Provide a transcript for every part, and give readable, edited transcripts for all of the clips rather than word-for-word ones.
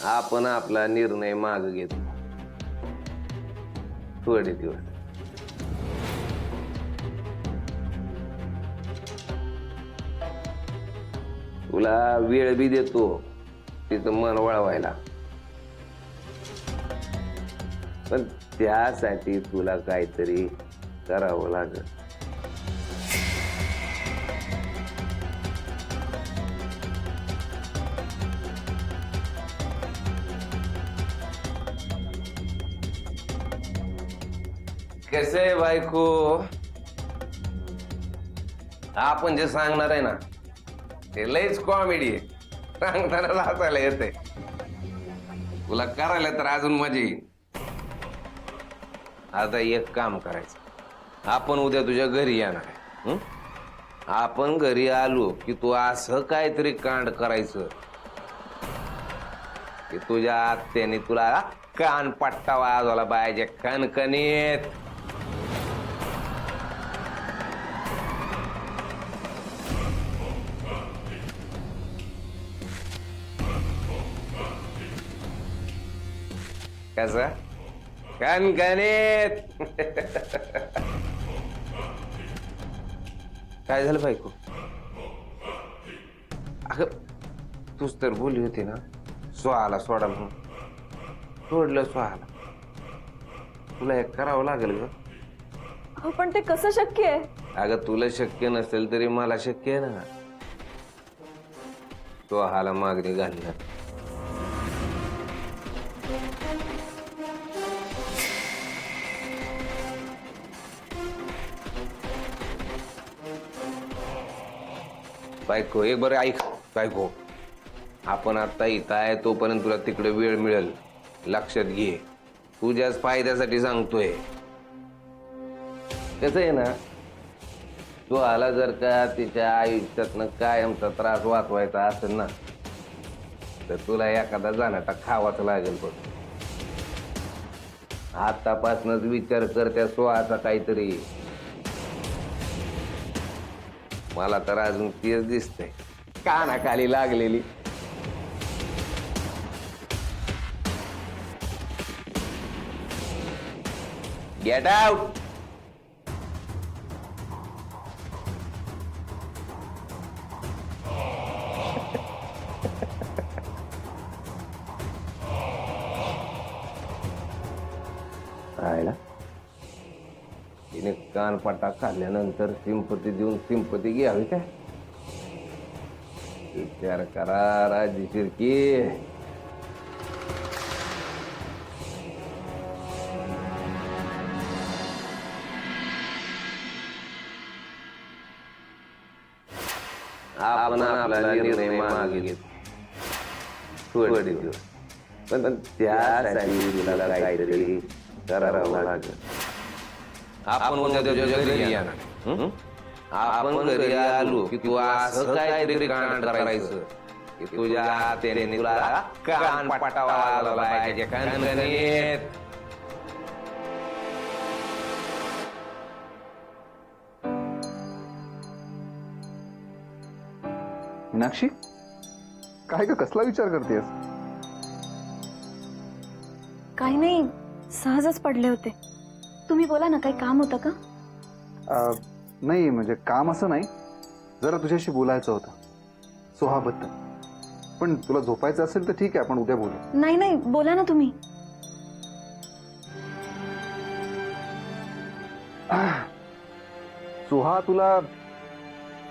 आपण आपला निर्णय मागे घेतो थोडे दिवस. तुला वेळ बी देतो तिचं मन वळवायला, पण त्यासाठी तुला काहीतरी करावं लागेल. कसं आहे बायको, आपण जे सांगणार आहे ना ते लयच कॉमेडी आहे. सांगताना हसायला येते. तुला करायला तर अजून मजा येईल. आता एक काम करायचं, आपण उद्या तुझ्या घरी येणार आहे. आपण घरी आलो की तू असं काहीतरी कांड करायचं की तुझ्या आत्याने तुला कान पट्टा वाजवला पाहिजे कणकणीत. कसा कणकणीत. काय झालं बायको? अगं तूच तर बोलली होती ना स्वाहाला सोडा म्हणून. सोडलं स्वाहाला. तुला एक करावं लागेल ग. अहो पण ते कसं शक्य आहे? अगं तुला शक्य नसेल तरी मला शक्य आहे ना. स्वाहाला मागणी घालणार. बायको एक बरं ऐक बायको, आपण आता इथं आहे तोपर्यंत तुला तिकडे वेळ मिळेल. लक्षात घे, तुझ्याच फायद्यासाठी सांगतोय. कसं आहे ना, तू आला जर का तिच्या आयुष्यातनं कायमचा त्रास वाचवायचा असेल ना तर तुला एखादा जाण्याचा खावाच लागेल. बघ आतापासूनच विचार कर त्या स्वाचा काहीतरी. मला तर अजून तेच दिसतंय कानाखाली लागलेली. Get out. राहिला तिने कानपट्टा खाल्ल्यानंतर सिंपती देऊन सिंपती घ्यावी काय? विचार करा राजी शिर्की. आपण आपला निर्णय मागे घेतो थोडे दिवस, पण त्यासाठी तुला काहीतरी करावं लागेल. आपण उद्या तुझ्या घरी येणार. आपण घरी आलो की तू असं काहीतरी कांड करायचं की तुझ्या त्याने तुला कान पट्टा वाजवला पाहिजे कणकणीत. मीनाक्षी, काय ग कसला विचार करतेस? काही नाही, सहजच पडले होते. तुम्ही बोला ना, काही काम होतं का? नाही म्हणजे काम असं नाही, जरा तुझ्याशी बोलायचं होतं सोहाबद्दल. पण तुला झोपायचं असेल तर ठीक आहे, आपण उद्या बोलू. नाही नाही, बोला ना तुम्ही. सुहा, तुला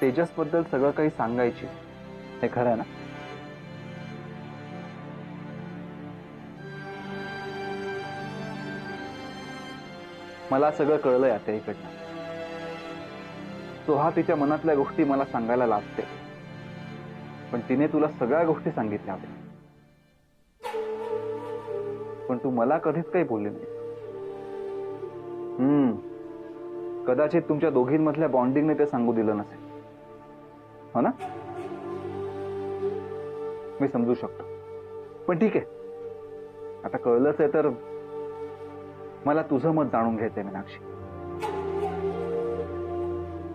तेजस बद्दल सगळं काही सांगायची, हे खरं आहे ना? मला सगळं कळलंय आता इकडनं. सुहा तिच्या मनातल्या गोष्टी मला सांगायला लागते, पण तिने तुला सगळ्या गोष्टी सांगितल्या होत्या. पण तू मला कधीच काही बोलली नाही. कदाचित तुमच्या दोघींमधल्या बॉन्डिंगने ते सांगू दिलं नसेल, हो ना? मी समजू शकतो, पण ठीक आहे, आता कळलंच आहे तर मला तुझं मत जाणून घ्यायचंय मीनाक्षी.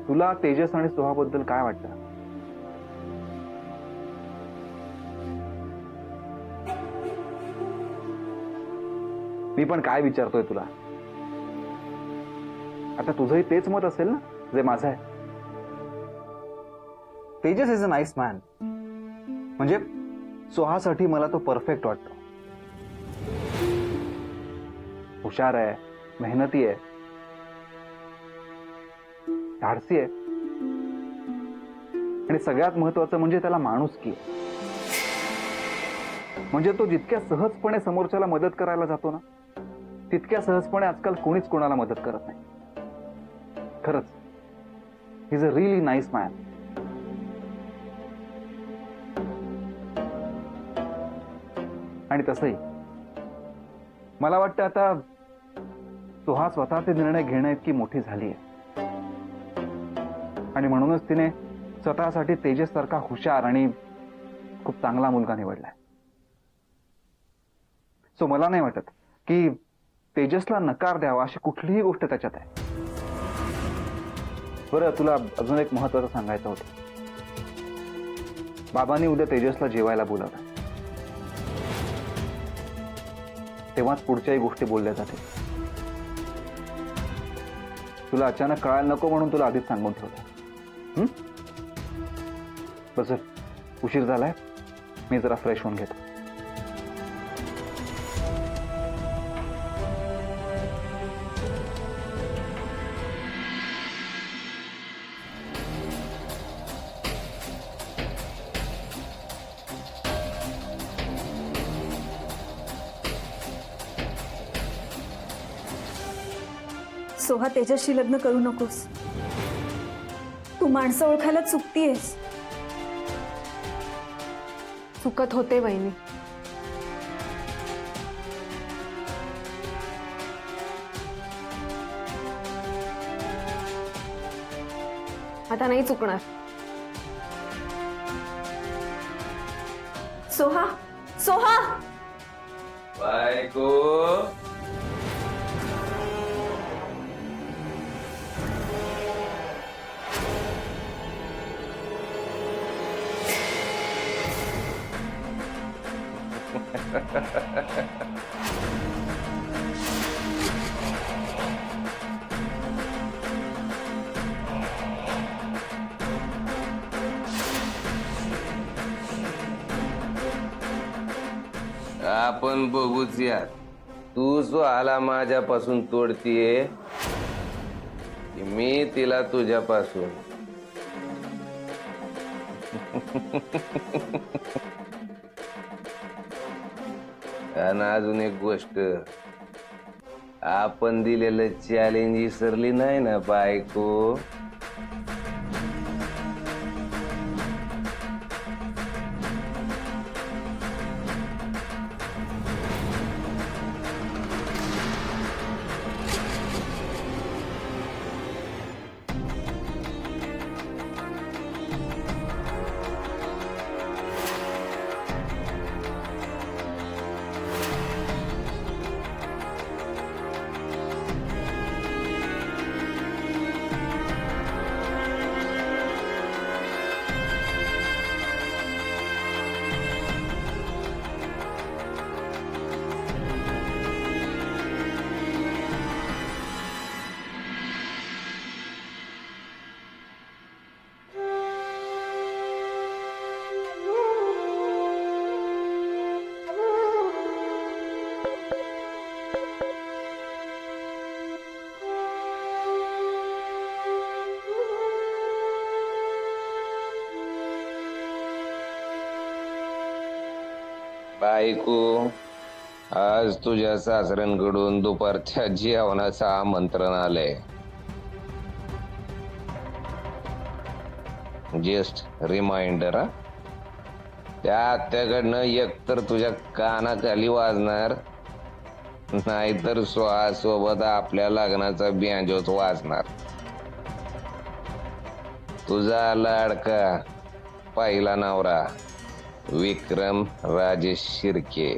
तुला तेजस आणि सुहाबद्दल काय वाटतं? मी पण काय विचारतोय तुला? आता तुझंही तेच मत असेल ना जे माझं आहे. Tejas is a nice man. म्हणजे सोहासाठी मला तो परफेक्ट वाटतो. हुशार आहे, मेहनती आहे, धाडसी आहे, आणि सगळ्यात महत्वाचं म्हणजे त्याला माणुसकी आहे. म्हणजे तो जितक्या सहजपणे समोरच्याला मदत करायला जातो ना, तितक्या सहजपणे आजकाल कोणीच कोणाला मदत करत नाही. खरंच, he is a really nice man. आणि तसंही मला वाटतं आता सुहा स्वतःचे निर्णय घेण्या इतकी मोठी झाली आहे, आणि म्हणूनच तिने स्वतःसाठी तेजस सारखा हुशार आणि खूप चांगला मुलगा निवडलाय. सो मला नाही वाटत की तेजसला नकार द्यावा अशी कुठलीही गोष्ट त्याच्यात आहे. बरं, तुला अजून एक महत्वाचं सांगायचं होतं. बाबांनी उद्या तेजसला जेवायला बोलावलं, तेव्हाच पुढच्याही गोष्टी बोलल्या जातील. तुला अचानक कळायला नको म्हणून तुला आधीच सांगून ठेवलं. बस, उशीर झालाय, मी जरा फ्रेश होऊन घेतो. सोहा, तेजसशी लग्न करू नकोस. तू माणसं ओळखायला चुकतीयस. चुकत होते वहिनी. आता नाही चुकणार. सोहा, सोहा, बायको. आपण बघूच यात. तू स्वहाला माझ्यापासून तोडतीये की मी तिला तुझ्यापासून. आणि अजून एक गोष्ट, आपण दिलेलं चॅलेंज विसरली नाही ना बायको? बायको, आज तुझ्या सासऱ्यांकडून दुपारच्या जेवणाचं आमंत्रण आलंय. Just reminder. त्या आत्याकडनं एकतर तुझ्या कानाखाली वाजणार, नाहीतर सोबत आपल्या लग्नाचा ब्यांजोच वाजणार. तुझा लाडका पहिला नवरा विक्रम राजेश शिर्के.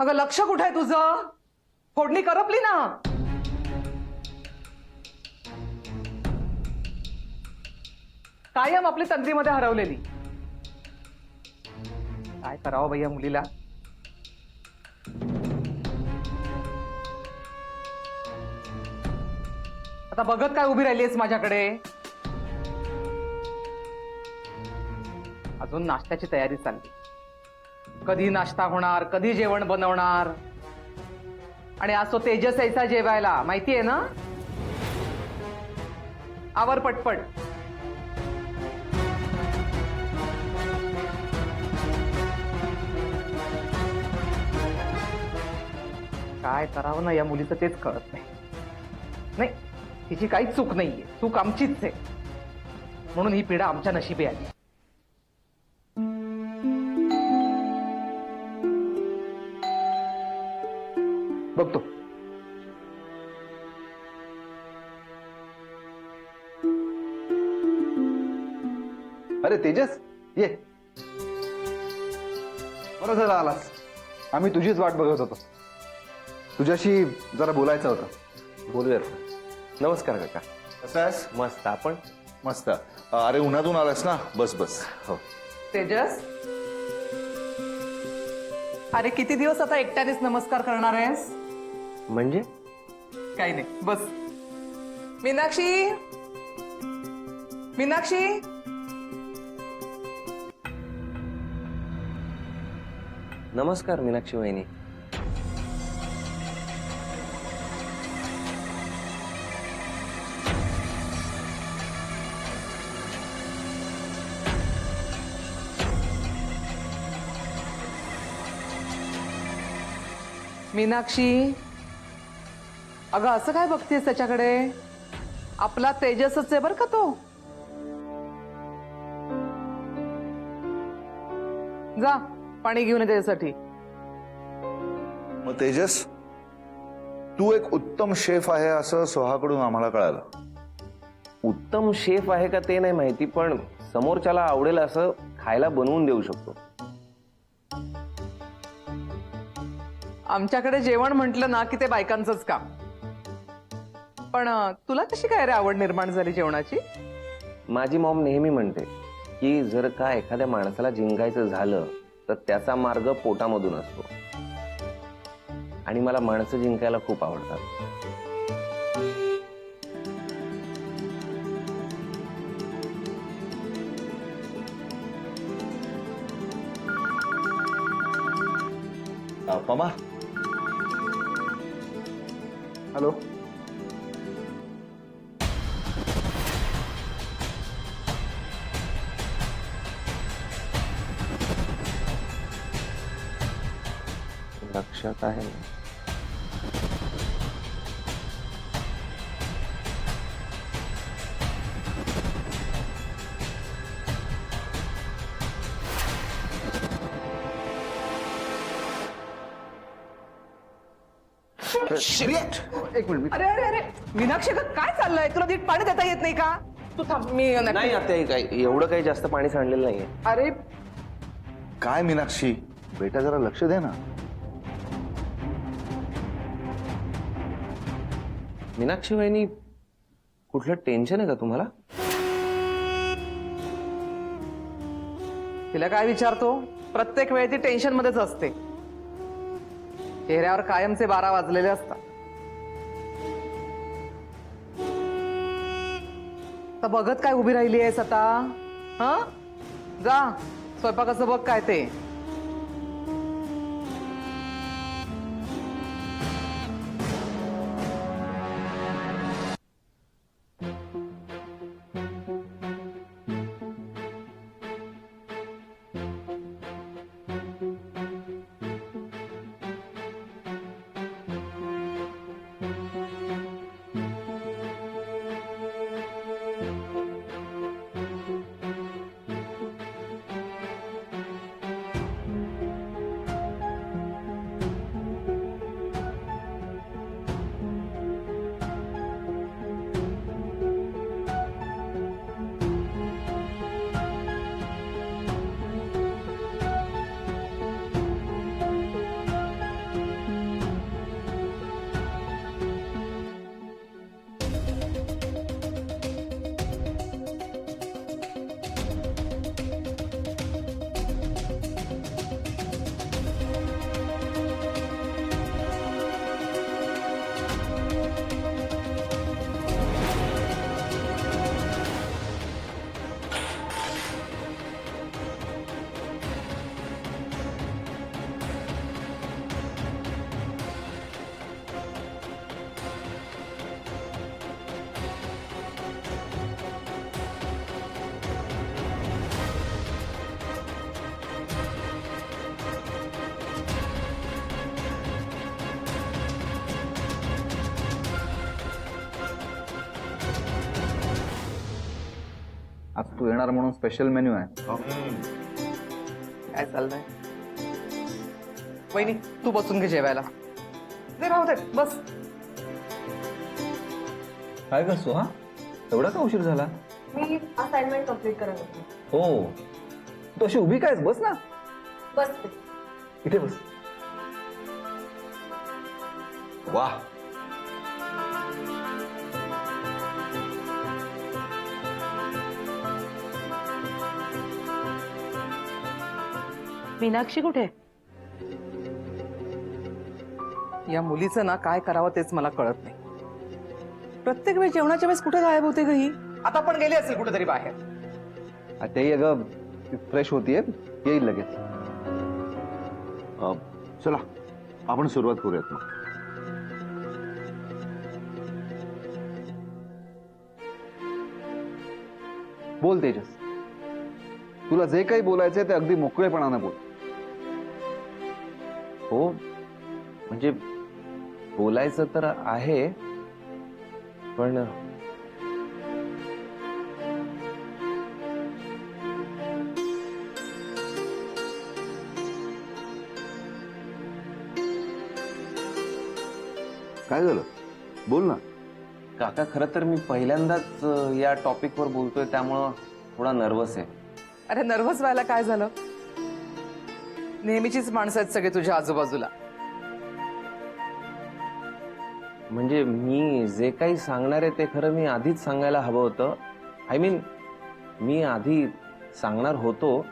अगं लक्ष कुठे आहे तुझं? फोडणी करपली ना. कायम आपली तंद्रीमध्ये हरवलेली. काय करावं बाई या मुलीला? आता बघत काय उभी राहिलीस माझ्याकडे? अजून नाश्त्याची तयारी चालली. कधी नाश्ता होणार, कधी जेवण बनवणार. आणि आज तो तेजस यायचा जेवायला, माहितीये ना? आवर पटपट. काय करावं ना या मुलीचं तेच कळत नाही. नाही, तिची काहीच चूक नाहीये, चूक आमचीच आहे. म्हणून ही पिढा आमच्या नशिबी आली. बघतो. अरे तेजस, ये. बरं झालं आलास. आम्ही तुझीच वाट बघत होतो. तुझ्याशी जरा बोलायचं होतं. बोलूयात. नमस्कार काका. कसं आहेस? मस्त. आपण? मस्त. अरे उन्हातून आलास ना, बस बस. हो. तेजस, अरे किती दिवस आता एकट्यानेच नमस्कार करणार आहेस? म्हणजे? काही नाही, बस. मीनाक्षी, मीनाक्षी. नमस्कार मीनाक्षी वहिनी. मीनाक्षी, अगं असं काय बघतेस त्याच्याकडे? आपला तेजसच आहे बर का तो. जा पाणी घेऊन ये त्याच्यासाठी. मग तेजस, तू एक उत्तम शेफ आहे असं सोहाकडून आम्हाला कळालं. उत्तम शेफ आहे का ते नाही माहिती, पण समोरच्याला आवडेल असं खायला बनवून देऊ शकतो. आमच्याकडे जेवण म्हटलं ना की ते बायकांचंच काम. पण तुला कशी काय रे आवड निर्माण झाली जेवणाची? माझी मॉम नेहमी म्हणते की जर का एखाद्या माणसाला जिंकायचं झालं तर त्याचा मार्ग पोटामधून असतो. आणि मला माणसं जिंकायला खूप आवडतात. पमा. हॅलो. लक्षात आहे. एक मिनिट. अरे अरे अरे मीनाक्षी, अगं काय चाललंय? तुला नीट पाणी देता येत नाही का? तू थांब, मी नाही आता काही एवढं काही जास्त पाणी सांडलेलं नाहीये. अरे काय मीनाक्षी, बेटा जरा लक्ष दे ना. मीनाक्षी वहिनी, कुठलं टेन्शन आहे का तुम्हाला? तिला काय विचारतो? प्रत्येक वेळी ती टेन्शन मध्येच असते. चेहऱ्यावर कायमचे 12 वाजलेले असतात. तर बघत काय उभी राहिली आहेस आता? हा, जा स्वयंपाकाचं बघ काय ते. तू येणार म्हणून स्पेशल मेन्यू आहे. काय चाललंय? वहिनी तू बसून घे जेवायला. दे राहू दे बस. काय करतो हा? एवढा का उशीर झाला? मी असाइनमेंट कम्प्लीट करत होते. हो, तू अशी उभी काय? बस ना. बस इथे बस. वा, मीनाक्षी कुठे? या मुलीचं ना काय करावं तेच मला कळत नाही. प्रत्येक वेळी जेवणाच्या वेळेस कुठे गायब होते ग ही? आता पण गेली असेल कुठेतरी बाहेर. ते अगं फ्रेश होतीये, येईल लगेच. चला आपण सुरुवात करूयात मग. बोल तेजस, तुला जे काही बोलायचंय ते अगदी मोकळेपणानं बोल. हो म्हणजे बोलायचं तर आहे, पण काय झालं? बोल ना. काका खरं तर मी पहिल्यांदाच या टॉपिकवर बोलतोय, त्यामुळं थोडा नर्वस आहे. अरे नर्व्हस व्हायला काय झालं? नेहमीचीच माणसं आहेत सगळे तुझ्या आजूबाजूला. म्हणजे मी जे काही सांगणार आहे ते खरं मी आधीच सांगायला हवं होतं. आय मीन मी आधी सांगणार होतो.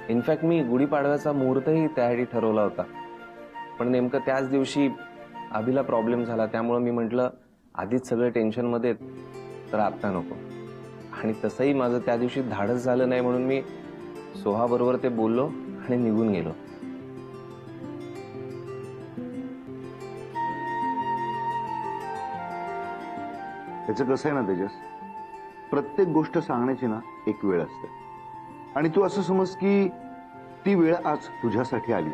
इनफॅक्ट मी गुढीपाडव्याचा मुहूर्तही त्यासाठी ठरवला होता, पण नेमकं त्याच दिवशी अभिला प्रॉब्लेम झाला, त्यामुळं मी म्हटलं आधीच सगळे टेन्शनमध्ये आहेत तर आत्ता नको. आणि तसंही माझं त्या दिवशी धाडस झालं नाही, म्हणून मी सोहाबरोबर ते बोललो आणि निघून गेलो. त्याचं कसं आहे ना तेजस, प्रत्येक गोष्ट सांगण्याची ना एक वेळ असते, आणि तू असं समज की ती वेळ आज तुझ्यासाठी आली.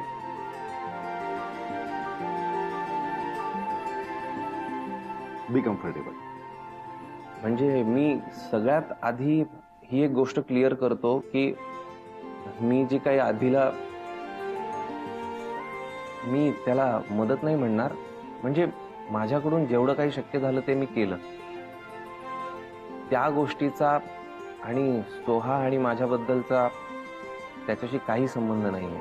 Be comfortable. म्हणजे मी सगळ्यात आधी ही एक गोष्ट क्लिअर करतो की मी जी काही अभिला, मी त्याला मदत नाही म्हणणार. म्हणजे माझ्याकडून जेवढं काही शक्य झालं ते मी केलं. त्या गोष्टीचा आणि सोहा आणि माझ्याबद्दलचा त्याच्याशी काही संबंध नाही आहे.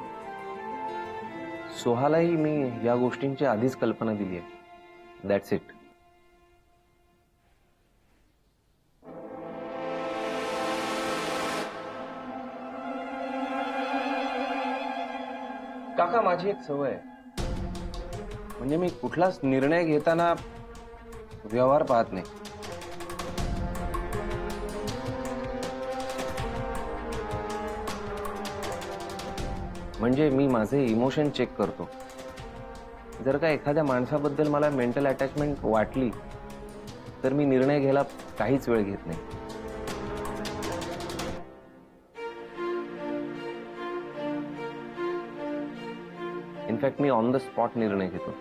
सोहालाही मी या गोष्टींची आधीच कल्पना दिली आहे. That's it. काका माझी एक सवय आहे, म्हणजे मी कुठलाच निर्णय घेताना व्यवहार पाहत नाही. म्हणजे मी माझे इमोशन चेक करतो. जर का एखाद्या माणसाबद्दल मला मेंटल अटॅचमेंट वाटली तर मी निर्णय घ्यायला काहीच वेळ घेत नाही. In fact me on the spot निर्णय घेतो.